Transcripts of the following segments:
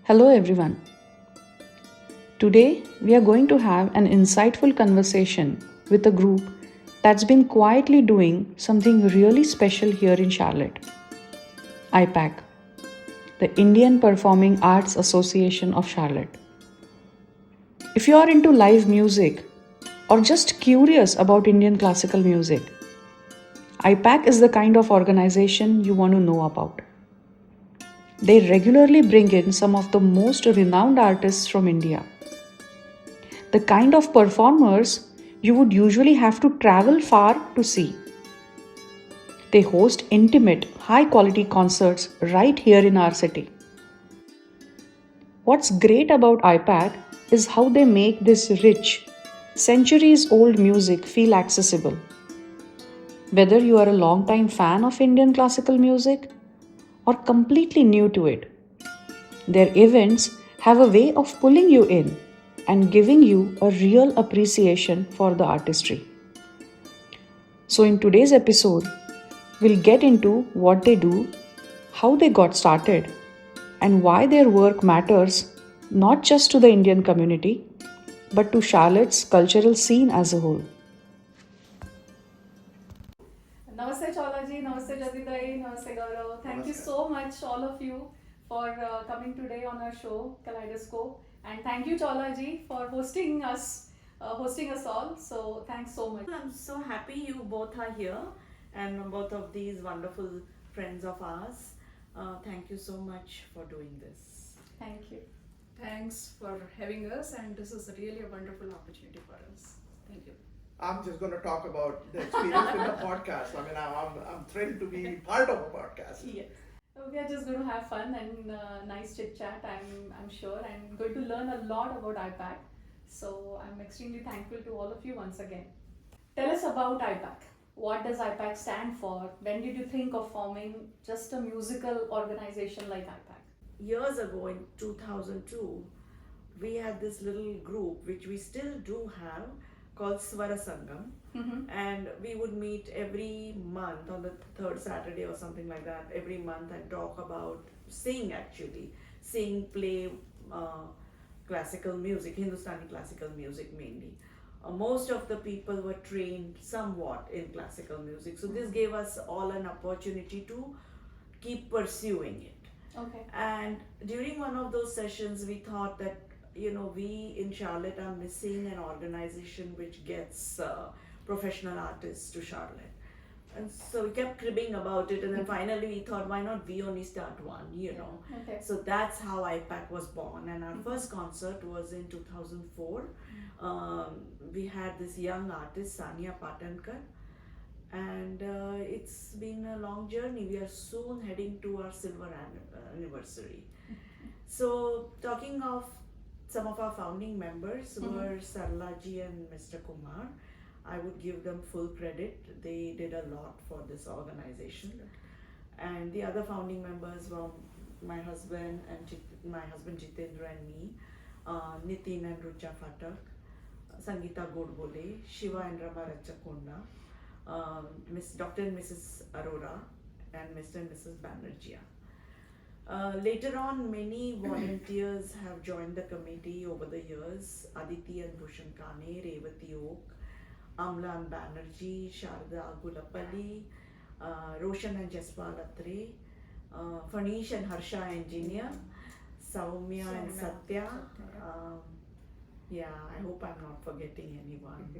Hello everyone. Today we are going to have an insightful conversation with a group that's been quietly doing something really special here in Charlotte. IPAAC, the Indian Performing Arts Association of Charlotte. If you are into live music or just curious about Indian classical music, IPAAC is the kind of organization you want to know about. They regularly bring in some of the most renowned artists from India. The kind of performers you would usually have to travel far to see. They host intimate, high quality concerts right here in our city. What's great about IPAC is how they make this rich, centuries old music feel accessible. Whether you are a long-time fan of Indian classical music or completely new to it, their events have a way of pulling you in and giving you a real appreciation for the artistry. So, in today's episode, we'll get into what they do, how they got started, and why their work matters not just to the Indian community but to Charlotte's cultural scene as a whole. Namaste Cholaji, Namaste Jadidai, Namaste Gaurav. Thank you so much, all of you, for coming today on our show, Kaleidoscope. And thank you, Cholaji, for hosting us all. So thanks so much. I'm so happy you both are here and both of these wonderful friends of ours. Thank you so much for doing this. Thank you. Thanks for having us, and this is really a wonderful opportunity for us. Thank you. I'm just going to talk about the experience with the podcast. I mean, I'm thrilled to be part of a podcast. Yes. We are just going to have fun and nice chit chat. I'm sure I'm going to learn a lot about IPAC. So I'm extremely thankful to all of you once again. Tell us about IPAC. What does IPAC stand for? When did you think of forming just a musical organization like IPAC? Years ago in 2002, we had this little group which we still do have called Swar Sangam, and we would meet every month on the third Saturday or something like that, every month, and talk about sing, play classical music, Hindustani classical music mainly. Most of the people were trained somewhat in classical music, so this gave us all an opportunity to keep pursuing it. Okay. And during one of those sessions, we thought that we in Charlotte are missing an organization which gets professional artists to Charlotte. And so we kept cribbing about it, and then finally we thought, why not we only start one, Okay. So that's how IPAC was born, and our first concert was in 2004. We had this young artist, Sania Patankar, and it's been a long journey. We are soon heading to our silver anniversary. So talking of some of our founding members were Sarlaji and Mr. Kumar. I would give them full credit. They did a lot for this organization. And the other founding members were my husband Jitendra and me, Nitin and Rucha Fatak, Sangeeta Godbole, Shiva and Rama Rachakonda, Dr. and Mrs. Arora, and Mr. and Mrs. Banerjee. Later on, many volunteers have joined the committee over the years. Aditi and Bhushan Kane, Revati Oak, Amlan Banerjee, Sharda Gulapalli, Roshan and Jaspal Atre, Fanish and Harsha Engineer, Saumya and Satya. I hope I'm not forgetting anyone.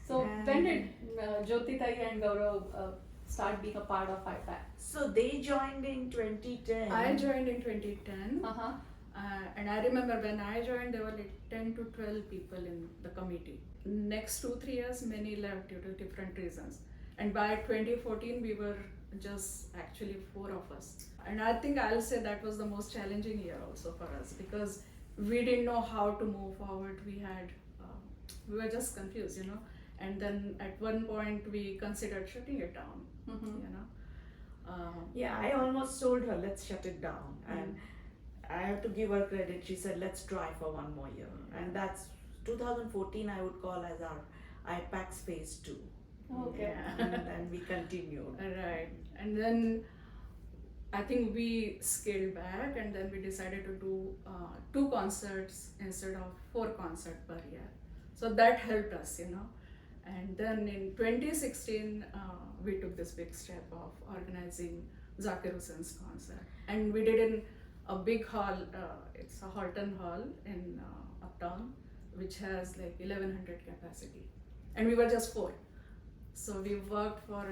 So when did Jyoti Tai and Gaurav start being a part of IPAC? So they joined in 2010. I joined in 2010, Uh-huh. and I remember when I joined, there were like 10 to 12 people in the committee. Next 2-3 years, many left due to different reasons. And by 2014, we were just actually 4 of us. And I think I'll say that was the most challenging year also for us, because we didn't know how to move forward. We were just confused, And then at one point, we considered shutting it down, I almost told her, let's shut it down. And I have to give her credit. She said, let's try for one more year. And that's 2014, I would call as our IPAC's phase 2. Okay. And then we continued. Right. And then I think we scaled back, and then we decided to do 2 concerts instead of 4 concerts per year. So that helped us, And then in 2016, we took this big step of organizing Zakir Hussain's concert, and we did in a big hall. It's a Halton Hall in Uptown, which has like 1100 capacity, and we were just 4. So we worked for,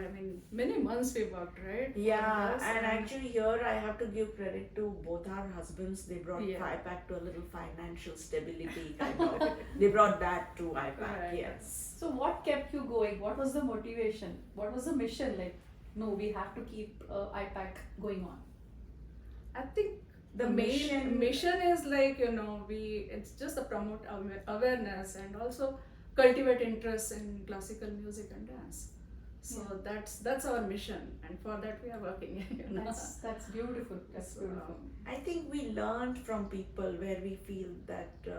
many months we worked, right? Yeah, For this, and actually here I have to give credit to both our husbands. They brought Yeah. IPAAC to a little financial stability kind of. They brought that to IPAAC, Right. yes. So what kept you going? What was the motivation? What was the mission? Like, no, we have to keep IPAAC going on. I think The the main mission- mission is like, it's just to promote awareness and also cultivate interest in classical music and dance. So that's our mission, and for that we are working. That's beautiful. That's So, beautiful. I think we learned from people where we feel that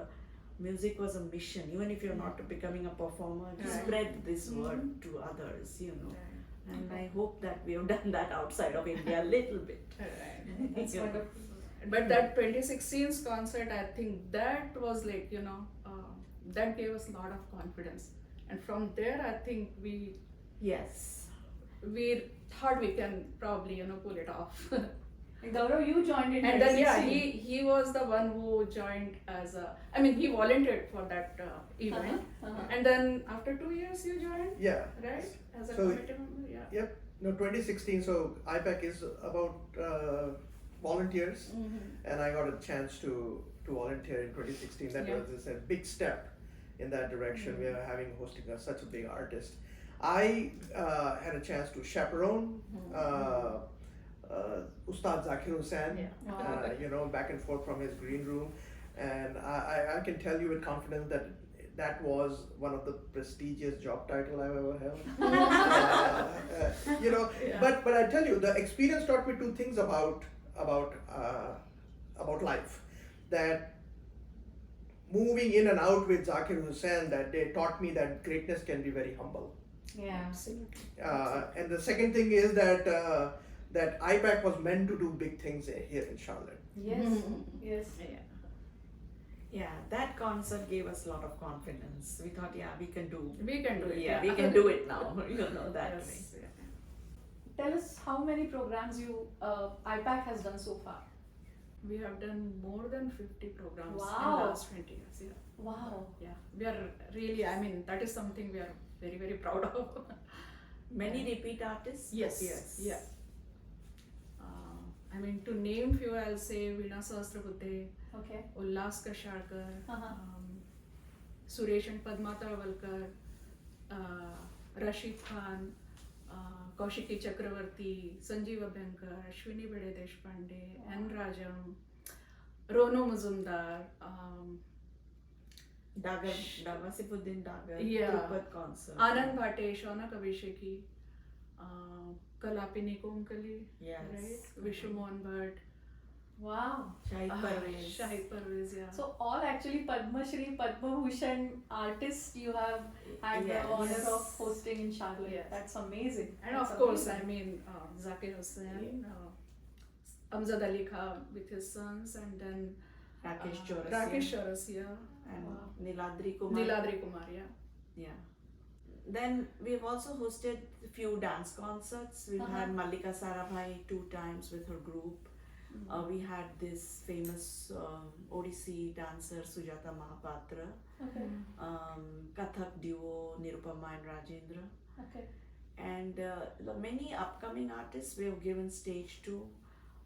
music was a mission. Even if you're not becoming a performer, to Right. spread this word Mhm. to others, Right. And I hope that we have done that outside of India a little bit. Right. That's You know. wonderful. But that 2016's concert, I think that was like, that gave us a lot of confidence. And from there, I think we Yes. thought we can probably, pull it off. And Gaurav, you joined in And then 2016. he was the one who joined as he volunteered for that event. And then after 2 years you joined, Yeah. right? As a So- committee member, yeah. Yep. No, 2016. So IPAAC is about volunteers, and I got a chance to volunteer in 2016. That Yeah. was a big step in that direction. We are hosting such a big artist. I had a chance to chaperone Ustad Zakir Hussain, Yeah. Wow. back and forth from his green room, and I can tell you with confidence that was one of the prestigious job title I've ever held. Yeah. But I tell you, the experience taught me 2 things about life. That moving in and out with Zakir Hussain, that they taught me that greatness can be very humble. Yeah. Absolutely. And the second thing is that IPAAC was meant to do big things here in Charlotte. Yes. Yes. Yeah. Yeah, that concert gave us a lot of confidence. We thought, we can do. We can do it. Yeah, we can do it now. That way. Yes. Yeah. Tell us how many programs IPAAC has done so far. We have done more than 50 programs in the Wow. last 20 years. Yeah. Wow. Yeah. We are really, that is something we are very, very proud of. Many repeat artists? Yes. Yes. Yeah. To name few, I'll say Veena Sahasrabuddhe, Okay. Ullas Kasharkar, Uh-huh. Suresh and Padma Tavalkar, Rashid Khan, Kaushiki Chakraborty, Sanjeev Abhyankar, Ashwini Bede Deshpande, N. Rajam, Rono Mazumdar, Wasifuddin Dagar, Yeah. Drupad concert. Anand Bhate, Shaunak Abhisheki, Kalapini Komkali, Yes. right? Vishnu Mohan Bhatt, Wow. Shahid Parvez. Shahid Parvez, yeah. So all actually Padma Shri, Padma Bhushan artists you have had Yes. the honor of hosting in Charlotte. Yes. That's amazing. And That's of course, amazing. Zakir Hussain, Amjad Ali Khan with his sons, and then Rakesh Chaurasia. Rakesh Chaurasia, And Wow. Niladri Kumar. Niladri Kumar, yeah. Yeah. Then we've also hosted a few dance concerts. We've had Mallika Sarabhai 2 times with her group. We had this famous Odissi dancer Sujata Mahapatra, Okay. Kathak duo Nirupama and Rajendra, Okay. and the many upcoming artists we have given stage to.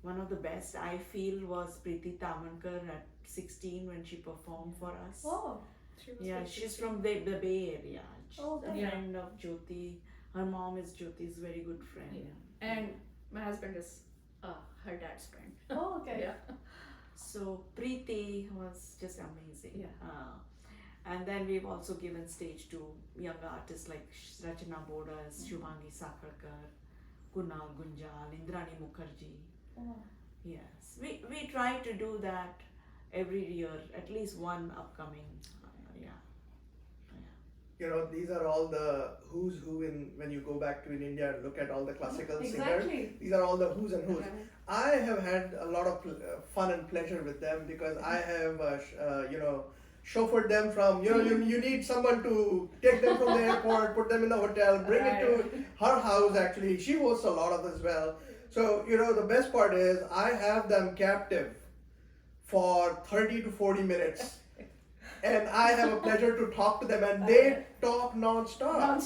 One of the best I feel was Preeti Tamankar at 16 when she performed for us. Oh. She was Yeah, like she's 16. from the Bay Area. She's Oh, a okay. friend of Jyoti. Her mom is Jyoti's very good friend. Yeah. And my husband is her dad's friend. Oh, okay. Yeah. So Preeti was just amazing. Yeah. And then we've also given stage to young artists like Rachana Bodas, Shubhangi Sakarkar, Kunal Gunjal, Indrani Mukherjee. Oh. Yes, we try to do that every year, at least one upcoming. These are all the who's who when you go back to in India and look at all the classical singers. Exactly. These are all the who's and who's. Right. I have had a lot of fun and pleasure with them because I have, chauffeured them from, you need someone to take them from the airport, put them in the hotel, bring it to her house actually. She hosts a lot of as well. So, the best part is I have them captive for 30 to 40 minutes. And I have a pleasure to talk to them, and they talk non-stop.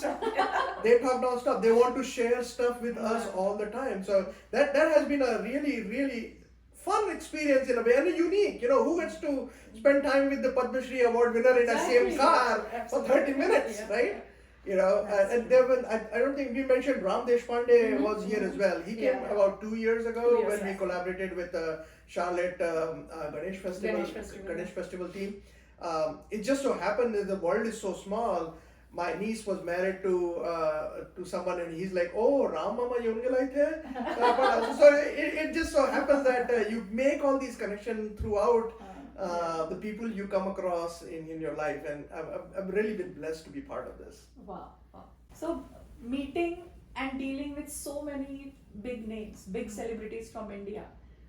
They talk non-stop. They want to share stuff with us all the time. So that has been a really, really fun experience in a way, and unique. Who gets to spend time with the Padma Shri Award winner in the same car for 30 minutes, right? And there were, I don't think we mentioned Ram Deshpande was here as well. He came about 2 years ago when we collaborated with the Charlotte Ganesh Festival team. It just so happened that the world is so small. My niece was married to someone, and he's like, "Oh, Ram Mama Yungalai the." So it just so happens that you make all these connections throughout the people you come across in your life, and I've really been blessed to be part of this. Wow. So meeting and dealing with so many big names, big celebrities from India.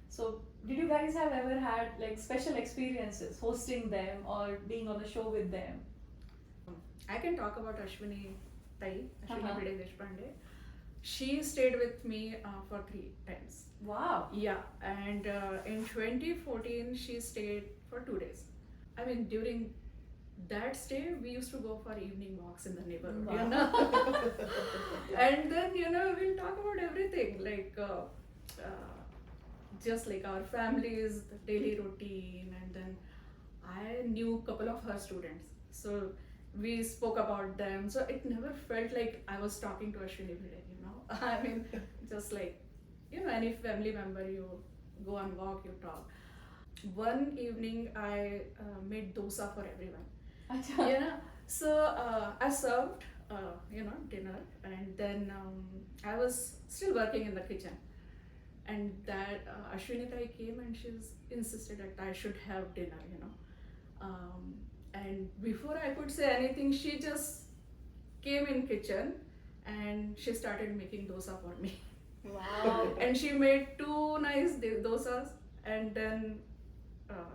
So did you guys have ever had like special experiences hosting them or being on the show with them? I can talk about Ashwini Bide Deshpande. She stayed with me for 3 times. Wow. Yeah, and in 2014 she stayed for 2 days. I mean, during that stay we used to go for evening walks in the neighborhood. Wow. And then we'll talk about everything like just like our families, the daily routine, and then I knew a couple of her students, so we spoke about them. So it never felt like I was talking to Ashwini Bide, I mean, just like any family member, you go and walk, you talk. One evening I made dosa for everyone. So I served dinner, and then I was still working in the kitchen. And that Ashwini Tai came and she insisted that I should have dinner, and before I could say anything, she just came in kitchen and she started making dosa for me. Wow. And she made 2 nice dosas and then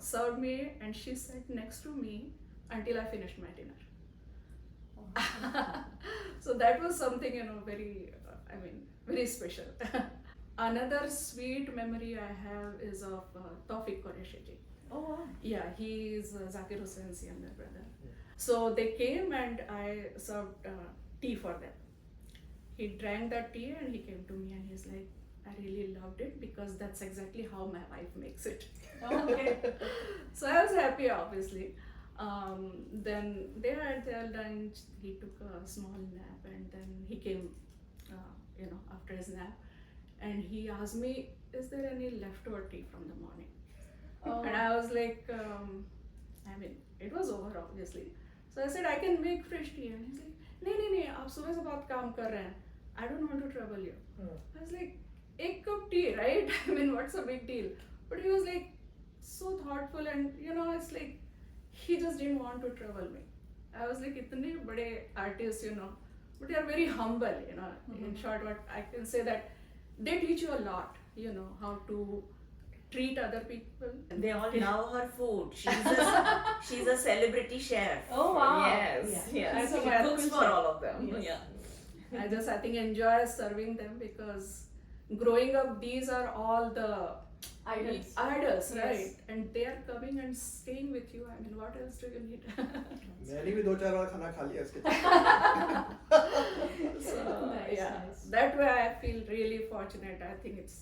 served me, and she sat next to me until I finished my dinner. So that was something, very, very special. Another sweet memory I have is of Tawfiq Qureshi. Oh wow. Yeah, he is Zakir Hussein's younger brother. So they came and I served tea for them. He drank that tea and he came to me and he's like, "I really loved it because that's exactly how my wife makes it." Okay. So I was happy, obviously. Then they had their lunch. He took a small nap and then he came, after his nap. And he asked me, "Is there any leftover tea from the morning?" Oh. And I was like, it was over obviously. So I said, "I can make fresh tea." And he's like, "No, aap subah se bahut kaam kar rahe hain. I don't want to trouble you." I was like, "Ek cup tea, right? What's a big deal?" But he was like so thoughtful, and it's like he just didn't want to trouble me. I was like, "Itne bade artists, but they are very humble, In short, what I can say that they teach you a lot, how to treat other people. They all love her food. She's a celebrity chef. Oh wow. Yes. That's She a cooks for all of them. Yes. Yeah. I think enjoy serving them because growing up, these are all the Idols. idols, Yes. right? And they are coming and staying with you. What else do you need? मैंने भी 2-4 बार खाना खा लिया इसके So, Nice. that way I feel really fortunate. I think it's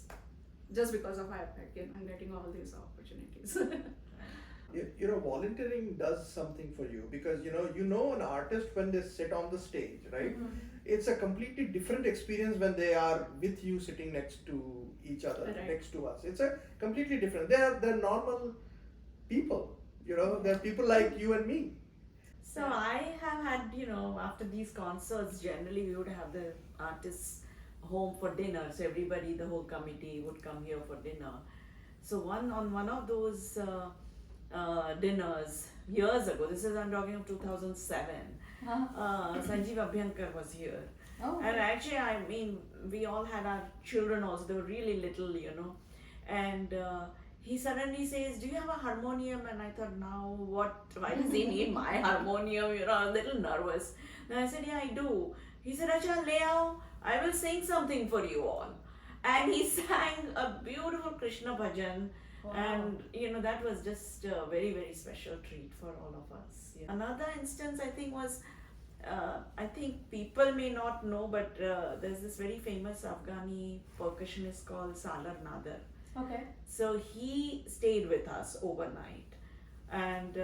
just because of IPAAC, I'm getting all these opportunities. Volunteering does something for you because an artist when they sit on the stage, right? It's a completely different experience when they are with you sitting next to each other, Right. next to us. It's a completely different. They're normal people, they're people like you and me. So I have had, after these concerts, generally we would have the artists home for dinner. So everybody, the whole committee would come here for dinner. So on one of those dinners years ago, I'm talking of 2007, Sanjeev Abhyankar was here. Oh. And actually, we all had our children also. They were really little, and he suddenly says, "Do you have a harmonium?" And I thought, now what? Why does he need my harmonium? You know, I was a little nervous. And I said, "Yeah, I do." He said, "Acha, le aao. I will sing something for you all." And he sang a beautiful Krishna bhajan. Wow. And you know, that was just a very, very special treat for all of us. Yeah. Another instance I think was, I think people may not know, but there's this very famous Afghani percussionist called Salar Nader. Okay. So he stayed with us overnight, and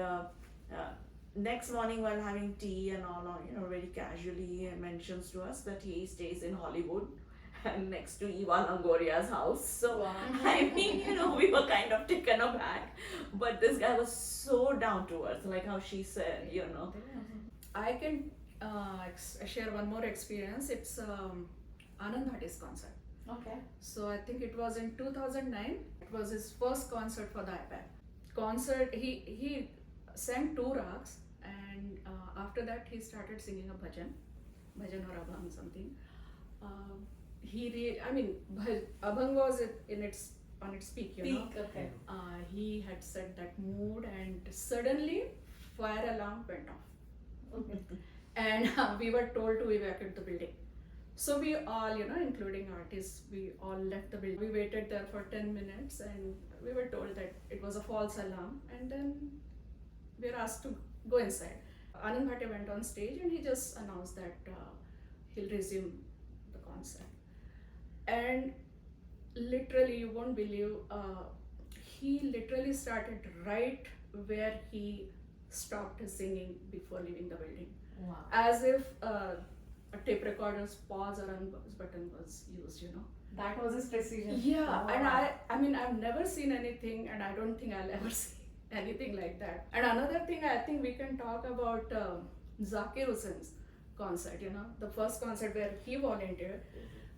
next morning while having tea and all, you know, very casually he mentions to us that he stays in Hollywood and next to Ivan Longoria's house. So Wow. I mean, you know, we were kind of taken aback, but this guy was so down to earth, like how she said, you know. I can share one more experience. It's Anand Bhatti's concert. Okay. So I think it was in 2009. It was his first concert for the IPAAC. Concert, he sang 2 rags, and after that he started singing a bhajan or abhang something. Abhang was on its peak, you know. Peak. Okay. He had set that mood, and suddenly fire alarm went off. Okay. And we were told to evacuate the building. So we all, you know, including artists, we all left the building. We waited there for 10 minutes and we were told that it was a false alarm, and then we were asked to go inside. Anand Bhatte went on stage and he just announced that he'll resume the concert. And literally, you won't believe, he literally started right where he stopped his singing before leaving the building. Wow. As if a tape recorder's pause or unpause button was used, you know. That was his precision. Yeah, Wow. and I mean, I've never seen anything, and I don't think I'll ever see anything like that. And another thing, I think we can talk about Zakir Hussein's concert, you know, the first concert where he volunteered.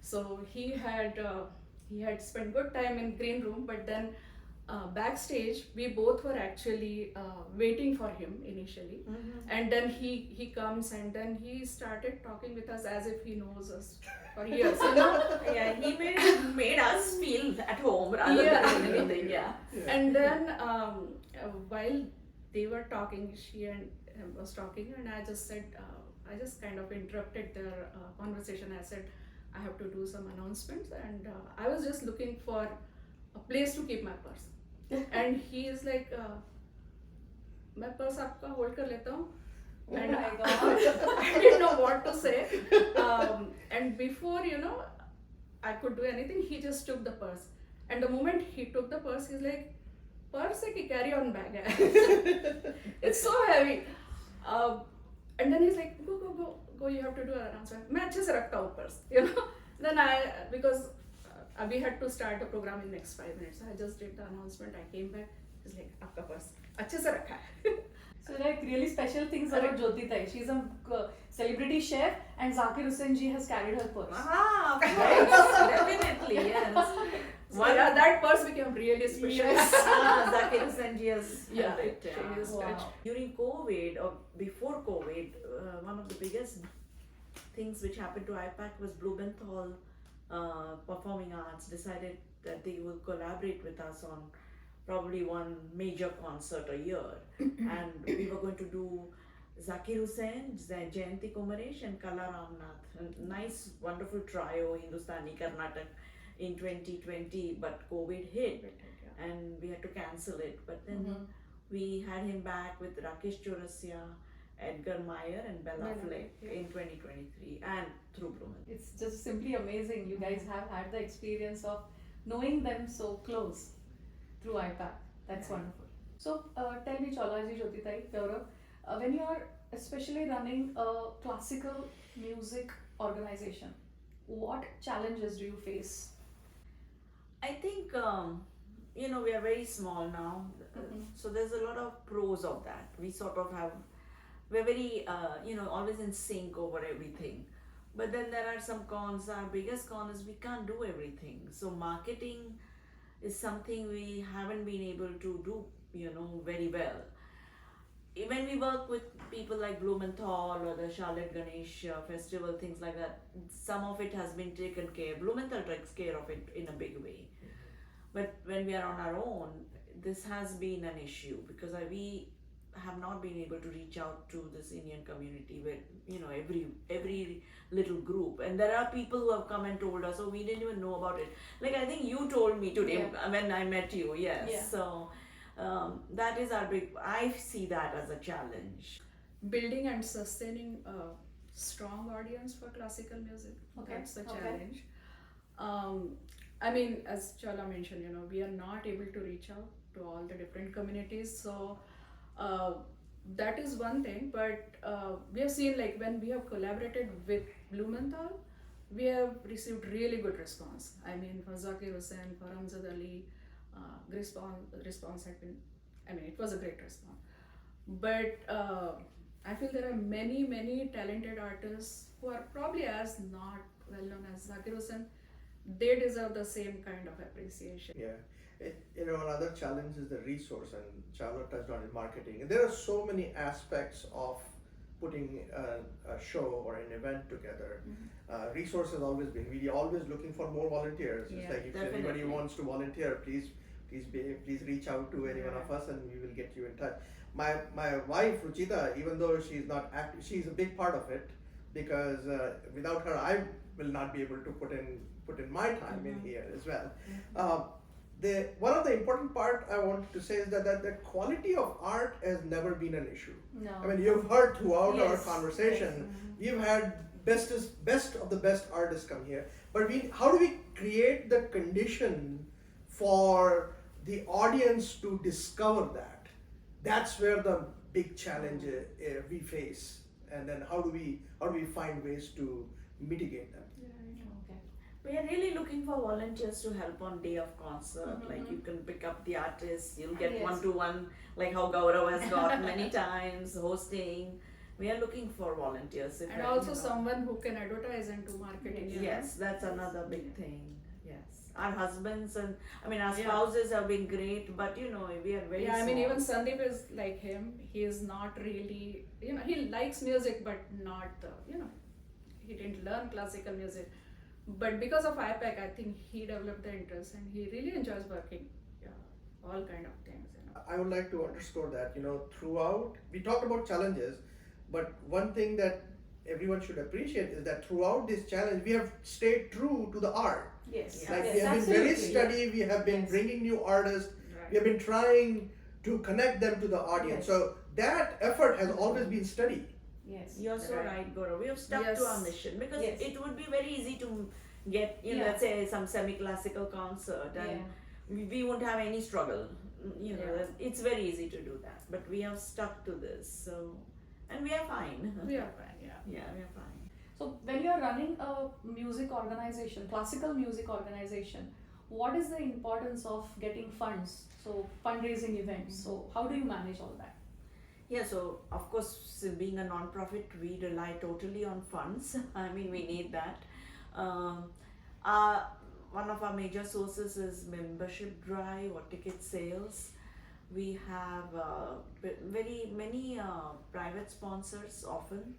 So he had spent good time in green room, but then backstage we both were actually waiting for him initially. And then he comes and then he started talking with us as if he knows us for years, you know. Yeah, he made us feel at home rather Yeah. than anything. Yeah. And then while they were talking, she and him was talking, and I just said, I just kind of interrupted their conversation. I said, I have to do some announcements, and I was just looking for a place to keep my purse. And he is like, मैं purse आपका hold कर लेता हूँ. Oh And my God. I didn't know what to say. And before, you know, I could do anything, he just took the purse. And the moment he took the purse, he's like, purse है कि carry on bag है. It's so heavy. And then he's like, go, you have to do an announcement. मैं अच्छे से रखता हूँ purse, you know. Then because we had to start the program in next 5 minutes. I just did the announcement. I came back. He's like, आपका purse अच्छे से रखा है. So like really special things about Jyoti Tai. She's a celebrity chef, and Zakir Hussain ji has carried her purse. Ah, of course, definitely, yes. So yeah, that purse became really special. Yes. Zakir Hussain ji has Yeah, held it. she is Wow. touched. During COVID or before COVID, one of the biggest things which happened to IPAAC was Blumenthal Performing Arts decided that they will collaborate with us on probably one major concert a year. And we were going to do Zakir Hussain, Jayanti Kumaresh and Kala Ramnath. A nice, wonderful trio, Hindustani, Karnataka in 2020, but COVID hit and we had to cancel it. But then we had him back with Rakesh Chaurasia, Edgar Meyer and Bella Fleck in 2023 and through Blumen. It's just simply amazing. You guys have had the experience of knowing them so close through IPAAC. That's wonderful. So tell me, Cholaji, Jyoti Tai, Gaurav, when you are especially running a classical music organization, what challenges do you face? I think, you know, we are very small now, so there's a lot of pros of that. We sort of have, we're very, you know, always in sync over everything. But then there are some cons. Our biggest con is we can't do everything. So marketing is something we haven't been able to do, you know, very well. When we work with people like Blumenthal or the Charlotte Ganesh festival, things like that, some of it has been taken care. Blumenthal takes care of it in a big way. But when we are on our own, this has been an issue because we have not been able to reach out to this Indian community where every little group, and there are people who have come and told us, oh, we didn't even know about it. Like I think you told me today when I met you. Yes. Yeah. So that is our big. I see that as a challenge. Building and sustaining a strong audience for classical music. Okay. That's the Okay. challenge. I mean, as Chala mentioned, we are not able to reach out to all the different communities. So that is one thing. But we have seen, like, when we have collaborated with Blumenthal, we have received really good response. I mean, for Zakir Hussain, for Amjad Ali, response had been, I mean, it was a great response. But I feel there are many talented artists who are probably as not well known as Zakir Hussain. They deserve the same kind of appreciation. Yeah. Another challenge is the resource, and Charlotte touched on it, marketing. There are so many aspects of putting a show or an event together. Resource has always been. We are always looking for more volunteers. Yeah, It's like if definitely. anybody wants to volunteer, please reach out to any one of us, and we will get you in touch. My wife Ruchita, even though she's not active, she's a big part of it because without her, I will not be able to put in my time in here as well. One of the important part I want to say is that the quality of art has never been an issue. No. I mean, you've heard throughout our Yes, conversation, we've had best of the best artists come here. But how do we create the condition for the audience to discover that? That's where the big challenge we face. And then how do we find ways to mitigate them? Okay. We are really looking for volunteers to help on day of concert. Like you can pick up the artists, you'll get Yes. one-to-one, like how Gaurav has got many times hosting. We are looking for volunteers. And also someone who can advertise and do marketing. Yes, that's another big thing. Yes, our husbands and our Yeah. spouses have been great, but we are very. Yeah, I mean, small. even Sandeep is like him. He is not really, he likes music, but not the, he didn't learn classical music. But because of IPAAC, I think he developed the interest and he really enjoys working. Yeah, all kind of things. I would like to underscore that, throughout, we talked about challenges, but one thing that everyone should appreciate is that throughout this challenge, we have stayed true to the art. Yes. Yeah. Like Yes, we have been very absolutely. steady, we have been Yes. bringing new artists, Right. we have been trying to connect them to the audience. Yes. So that effort has always been steady. Yes. You're so Right. right, Gaurav. We have stuck Yes. to our mission because Yes. it would be very easy to get, Yeah. let's say some semi-classical concert, and we won't have any struggle. Yeah. It's very easy to do that, but we have stuck to this. So, and we are fine. We are fine, yeah. Yeah, we are fine. So when you're running a music organization, classical music organization, what is the importance of getting funds? So fundraising events. So how do you manage all that? Yeah, so of course, being a non-profit, we rely totally on funds. I mean, we need that. One of our major sources is membership drive or ticket sales. We have very many private sponsors often.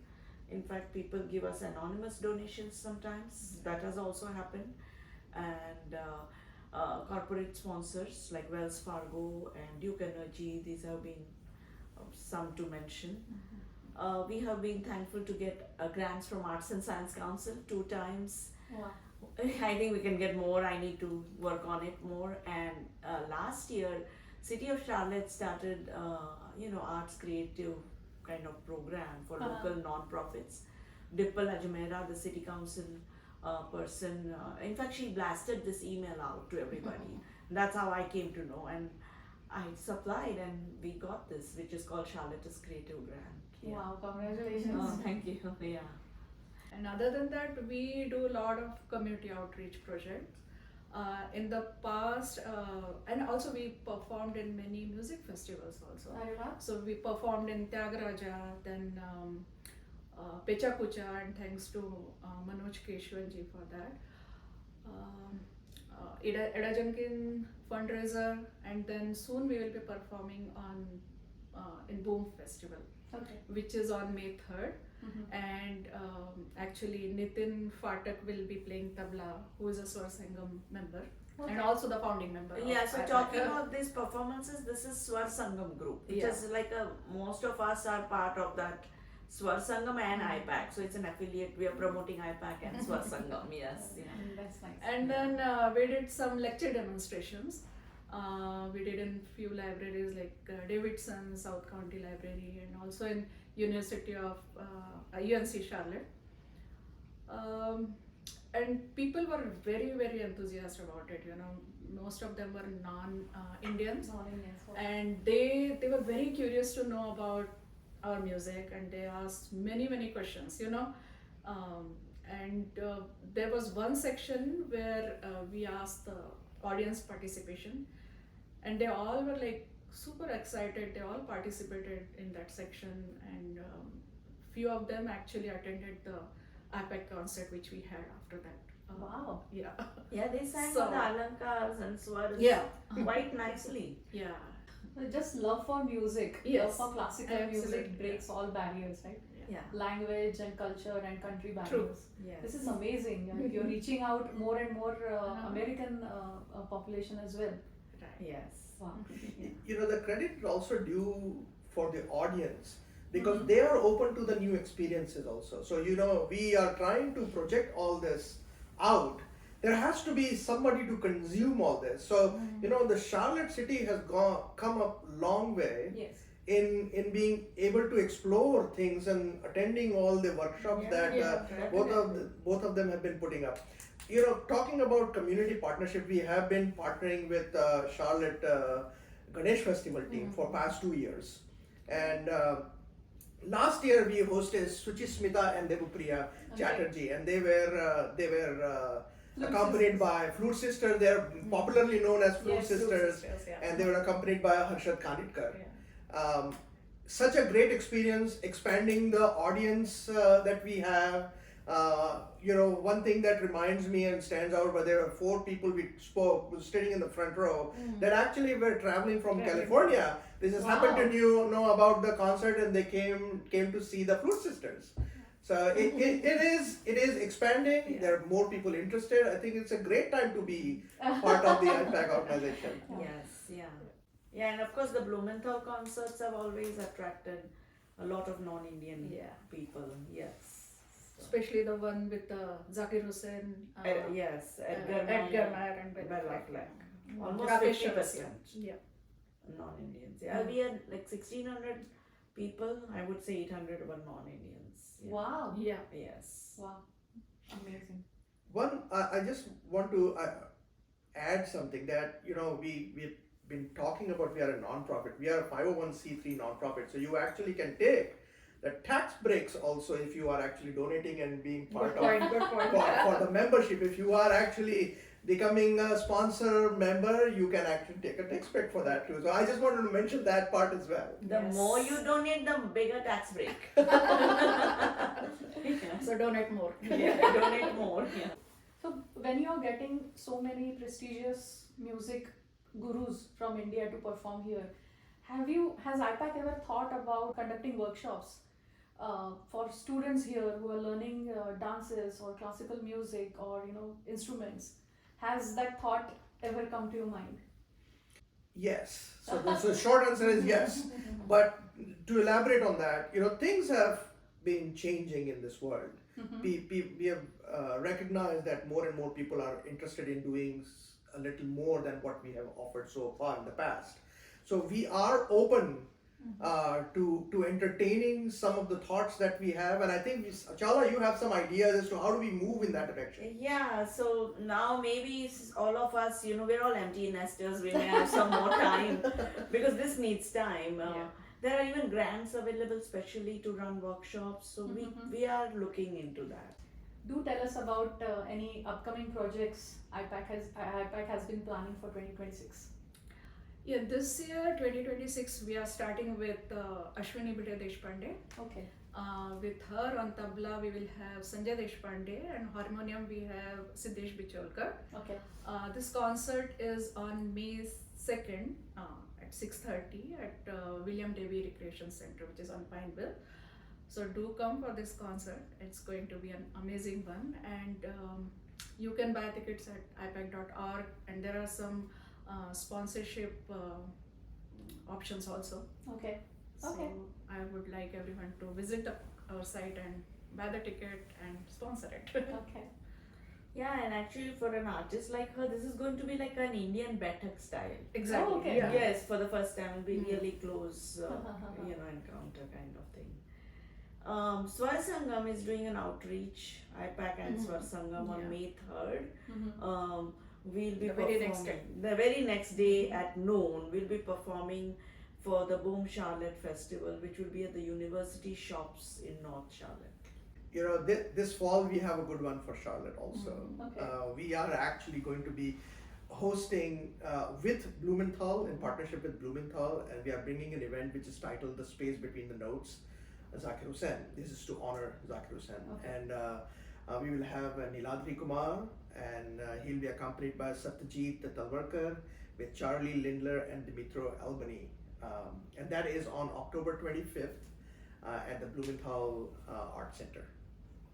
In fact, people give us anonymous donations sometimes. That has also happened. And corporate sponsors like Wells Fargo and Duke Energy, these have been some to mention. We have been thankful to get grants from Arts and Science Council 2 times. Wow. I think we can get more. I need to work on it more. And last year, City of Charlotte started, arts creative kind of program for local non-profits. Dimple Ajmera, the city council person, in fact, she blasted this email out to everybody. That's how I came to know, and I supplied, and we got this, which is called Charlotte's Creative Grant. Yeah. Wow, congratulations. Oh, thank you. Yeah. And other than that, we do a lot of community outreach projects. In the past, and also we performed in many music festivals also. So we performed in Tyagaraja, then Pecha Kucha, and thanks to Manoj Keshwanji for that. Eda Junkin fundraiser, and then soon we will be performing in Boom Festival, Okay. which is on May 3rd. And actually Nitin Phatak will be playing tabla, who is a Swar Sangam member. and also the founding member. Yeah, of so IPAAC. talking about these performances, this is Swar Sangam group, which Yeah. is like most of us are part of that Swar Sangam and IPAAC. So it's an affiliate. We are promoting IPAAC and Swar Sangam. Yes. Yeah. That's nice. And then we did some lecture demonstrations. We did in few libraries like Davidson, South County Library, and also in University of UNC Charlotte. And people were very, very enthusiastic about it. You know, most of them were non-Indians, Non-Indians. Wow. and they were very curious to know about our music, and they asked many questions. You know, there was one section where we asked the audience participation, and they all were like super excited. They all participated in that section, and few of them actually attended the IPAAC concert which we had after that. Wow. Yeah. Yeah, they sang So- on the Alankars and Swars Yeah. quite nicely. Yeah. Just love for music, Yes. love for classical music Absolutely. breaks all barriers, right? Yeah. Language and culture and country True. barriers. Yes. This is amazing. You're reaching out more and more American population as well. Right. Yes. Wow. You know, the credit is also due for the audience because they are open to the new experiences also. So, you know, we are trying to project all this out. There has to be somebody to consume all this. So, you know, the Charlotte city has come a long way Yes. in being able to explore things and attending all the workshops that both of them have been putting up. You know, talking about community partnership, we have been partnering with Charlotte Ganesh Festival team for past 2 years, and last year we hosted Suchi Smita and Devupriya Chatterjee, and they were accompanied by Flute Sisters. They are popularly known as Flute Yes, Flute Sisters, Sisters, yeah. and they were accompanied by Harshad Kanitkar. Yeah. Such a great experience, expanding the audience that we have. You know, one thing that reminds me and stands out, but there were 4 people we spoke sitting in the front row that actually were traveling from California. They just happened to know about the concert, and they came to see the Flute Sisters. So it is expanding. Yeah. There are more people interested. I think it's a great time to be part of the IPAAC organization. Yes. Yeah. Yeah, and of course the Blumenthal concerts have always attracted a lot of non-Indian people. Yes. Especially the one with Zakir Hussain. Yes, Edgar Meyer and Bella Fleck. Almost Rakesh 50% Chakraborty. Yeah. non-Indians. Yeah, we had like 1,600 people. I would say 800 were non-Indians. Yeah. Wow. Yeah. Yes. Wow. Amazing. One, I just want to add something that, you know, we've been talking about. We are a non-profit. We are a 501c3 non-profit. So you actually can take the tax breaks also if you are actually donating and being part of Good point. for the membership. If you are actually becoming a sponsor member, you can actually take a tax break for that too. So I just wanted to mention that part as well. The Yes. more you donate, the bigger tax break. So donate more. Yeah, donate more. Yeah. So when you're getting so many prestigious music gurus from India to perform here, has IPAAC ever thought about conducting workshops for students here who are learning dances or classical music or instruments? Has that thought ever come to your mind? Yes. So the short answer is yes. But to elaborate on that, things have been changing in this world. We have recognized that more and more people are interested in doing a little more than what we have offered so far in the past. So we are open to entertaining some of the thoughts that we have, and I think Achala, you have some ideas as to how do we move in that direction. Yeah, so now maybe all of us, we're all empty nesters, we may have some more time because this needs time. There are even grants available specially to run workshops, so we are looking into that. Do tell us about any upcoming projects IPAAC has been planning for 2026. Yeah, this year 2026 we are starting with Ashwini Bhide Deshpande. Okay. With her on tabla we will have Sanjay Deshpande, and harmonium we have Siddesh Bicholkar. Okay. This concert is on May 2nd at 6:30 at William Davey Recreation Center, which is on Pineville. So do come for this concert. It's going to be an amazing one. And You can buy tickets at IPAAC.org, and there are some sponsorship options also. Okay. So Okay. I would like everyone to visit our site and buy the ticket and sponsor it. Okay. Yeah, and actually for an artist like her, this is going to be like an Indian Bathak style. Exactly. Oh, okay. Yeah. Yes, for the first time, it'll be Mhm. really close, encounter kind of thing. Swar Sangam is doing an outreach, IPAAC and Swar Sangam on Yeah. May 3rd. Mhm. We'll be The very next performing the very next day at noon. We'll be performing for the Boom Charlotte Festival, which will be at the University Shops in North Charlotte. You know, this fall we have a good one for Charlotte also. Okay. We are actually going to be hosting with Blumenthal, in partnership with Blumenthal, and we are bringing an event which is titled The Space Between the Notes, Zakir Hussain. This is to honor Zakir Hussain. Okay. And we will have Niladri Kumar, and he'll be accompanied by Satyajit Talwarkar with Charlie Lindler and Dimitro Albany. And that is on October 25th at the Blumenthal Art Center.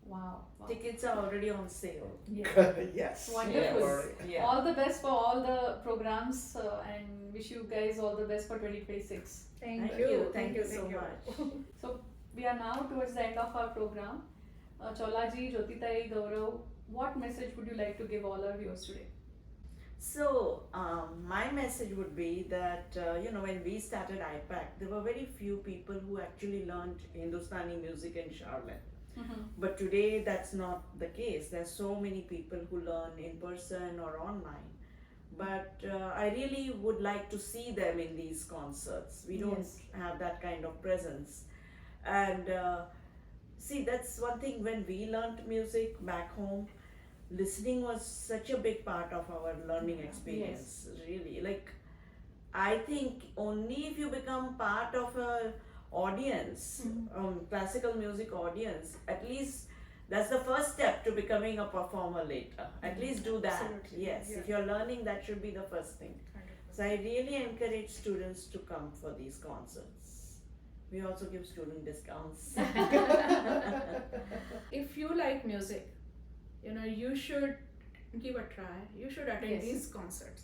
Wow. Wow. Tickets are already on sale. Yes. Wonderful. Yes. Yeah. All the best for all the programs and wish you guys all the best for 2026. Thank you. Thank you so much. So we are now towards the end of our program. Cholaji, Jyotitai, Gaurav, what message would you like to give all our viewers today? So, my message would be that, when we started IPAAC, there were very few people who actually learned Hindustani music in Charlotte. But today, that's not the case. There's so many people who learn in person or online. But I really would like to see them in these concerts. We don't Yes. have that kind of presence. And see, that's one thing when we learned music back home. Listening was such a big part of our learning experience, really. Like, I think only if you become part of a audience, classical music audience, at least that's the first step to becoming a performer later. At least do that. Absolutely. Yes, Yeah. if you're learning, that should be the first thing. 100%. So I really encourage students to come for these concerts. We also give student discounts. If you like music, you should give a try. You should attend Yes. these concerts.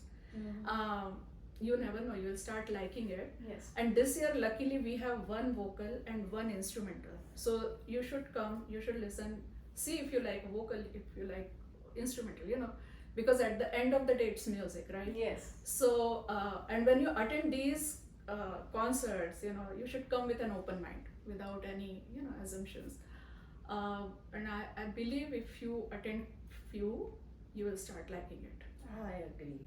You never know, you'll start liking it. Yes. And this year, luckily, we have one vocal and one instrumental. So you should come, you should listen, see if you like vocal, if you like instrumental, because at the end of the day, it's music, right? Yes. So, and when you attend these concerts, you should come with an open mind without any, assumptions. And I believe if you attend few, you will start liking it. I agree.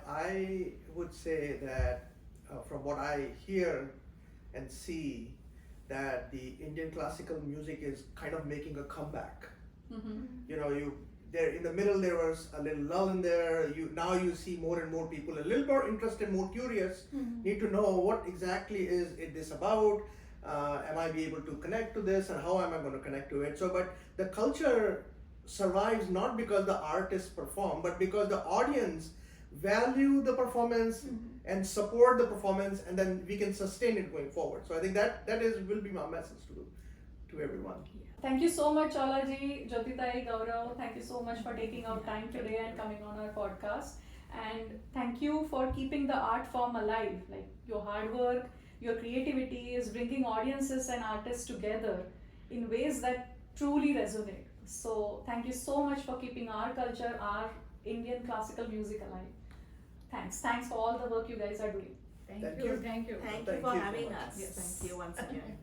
I would say that from what I hear and see, that the Indian classical music is kind of making a comeback. There in the middle there was a little lull in there. Now you see more and more people a little more interested, more curious, need to know what exactly is this about. Am I be able to connect to this, and how am I going to connect to it? So, but the culture survives not because the artists perform, but because the audience value the performance and support the performance, and then we can sustain it going forward. So I think that will be my message to everyone. Thank you so much, Cholaji, Jyotitai, Gaurav. Thank you so much for taking out time today and coming on our podcast. And thank you for keeping the art form alive. Like, your hard work, your creativity is bringing audiences and artists together in ways that truly resonate. So thank you so much for keeping our culture, our Indian classical music alive. Thanks for all the work you guys are doing. Thank Thank you. you. Thank you. Thank you Thank for you so having much. us. Yes. Thank you once again.